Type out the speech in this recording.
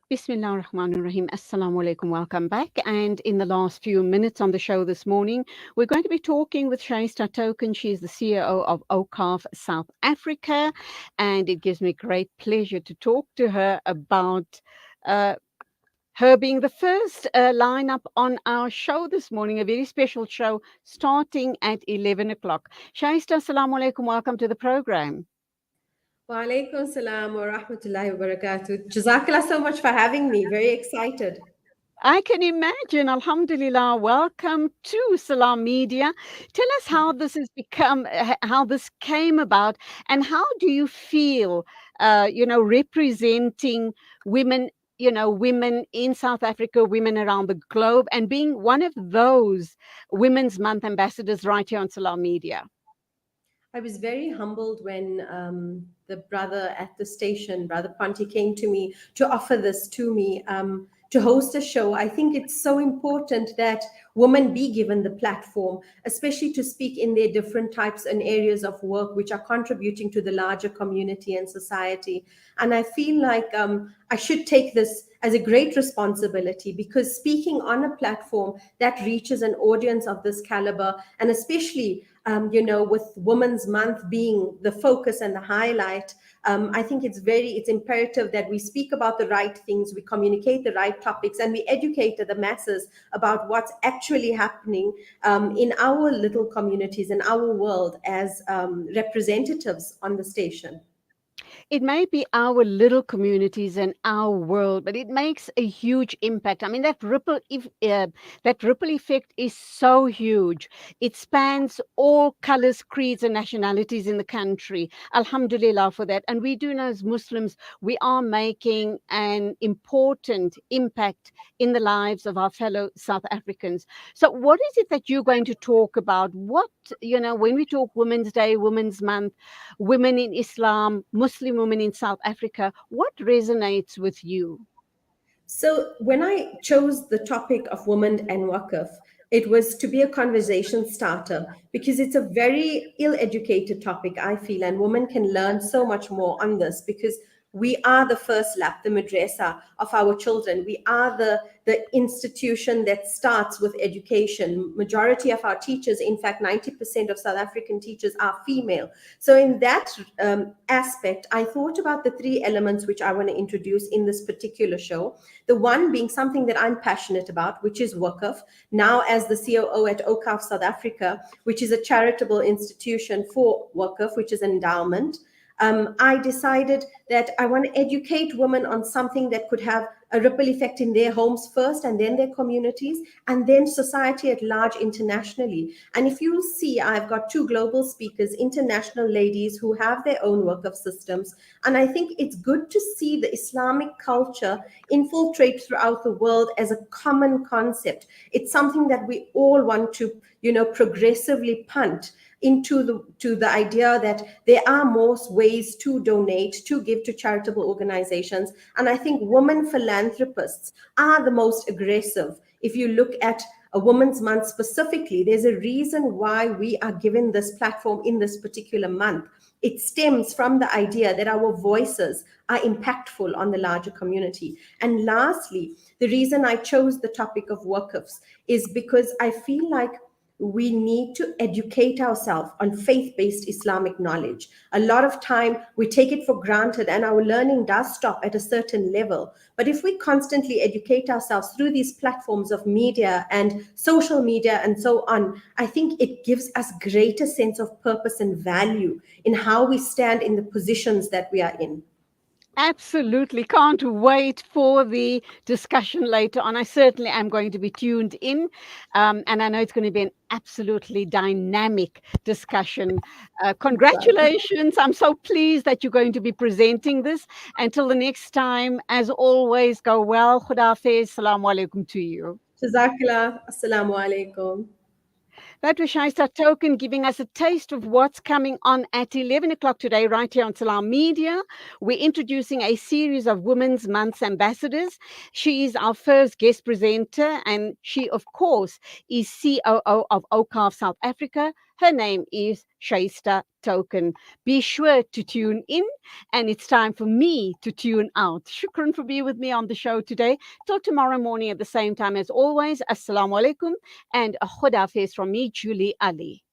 Bismillah ar-Rahman ar-Rahim. Assalamu alaikum. Welcome back. And in the last few minutes on the show this morning, we're going to be talking with Shahista Thokan. She is the CEO of AWQAF South Africa. And it gives me great pleasure to talk to her about her being the first lineup on our show this morning, a very special show starting at 11 o'clock. Shahista, assalamu alaikum. Welcome to the program. Wa alaikum salam wa rahmatullahi wa barakatuh. Jazakallah so much for having me. Very excited. I can imagine. Alhamdulillah. Welcome to Salaamedia. Tell us how this has become, how this came about, and how do you feel, representing women, women in South Africa, women around the globe, and being one of those Women's Month ambassadors right here on Salaamedia? I was very humbled when the brother at the station, Brother Ponti, came to me to offer this to me to host a show. I think it's so important that women be given the platform, especially to speak in their different types and areas of work which are contributing to the larger community and society. And I feel like I should take this as a great responsibility, because speaking on a platform that reaches an audience of this caliber, and especially with Women's Month being the focus and the highlight, I think it's imperative that we speak about the right things, we communicate the right topics, and we educate the masses about what's actually happening in our little communities, in our world, as representatives on the station. It may be our little communities and our world, but it makes a huge impact. I mean, that ripple effect is so huge. It spans all colors, creeds, and nationalities in the country. Alhamdulillah for that. And we do know, as Muslims, we are making an important impact in the lives of our fellow South Africans. So what is it that you're going to talk about? When we talk Women's Day, Women's Month, women in Islam, Muslim women in South Africa, what resonates with you? So when I chose the topic of women and Waqf, it was to be a conversation starter, because it's a very ill-educated topic, I feel, and women can learn so much more on this, because we are the first lap, the madrasa of our children. We are the institution that starts with education. Majority of our teachers, in fact, 90% of South African teachers are female. So in that aspect, I thought about the three elements which I want to introduce in this particular show. The one being something that I'm passionate about, which is Waqf. Now as the COO at AWQAF South Africa, which is a charitable institution for Waqf, which is endowment, I decided that I want to educate women on something that could have a ripple effect in their homes first, and then their communities, and then society at large internationally. And if you'll see, I've got two global speakers, international ladies who have their own Waqf systems. And I think it's good to see the Islamic culture infiltrate throughout the world as a common concept. It's something that we all want to, progressively punt into the idea that there are more ways to donate, to give to charitable organizations. And I think women philanthropists are the most aggressive. If you look at a Women's Month specifically, there's a reason why we are given this platform in this particular month. It stems from the idea that our voices are impactful on the larger community. And lastly, the reason I chose the topic of Waqfs is because I feel like we need to educate ourselves on faith-based Islamic knowledge. A lot of time we take it for granted, and our learning does stop at a certain level. But if we constantly educate ourselves through these platforms of media and social media and so on, I think it gives us greater sense of purpose and value in how we stand in the positions that we are in. Absolutely. Can't wait for the discussion later on. I certainly am going to be tuned in. And I know it's going to be an absolutely dynamic discussion. Congratulations. I'm so pleased that you're going to be presenting this. Until the next time, as always, go well. Khudafez. Assalamu alaikum to you. Jazakallah. Assalamu alaikum. That was Shahista Thokan giving us a taste of what's coming on at 11 o'clock today, right here on Salaamedia. We're introducing a series of Women's Month ambassadors. She is our first guest presenter, and she, of course, is COO of AWQAF South Africa. Her name is Shahista Thokan. Be sure to tune in, and it's time for me to tune out. Shukran for being with me on the show today. Till tomorrow morning at the same time as always. Assalamu alaikum and a khudafiz from me, Julie Ali.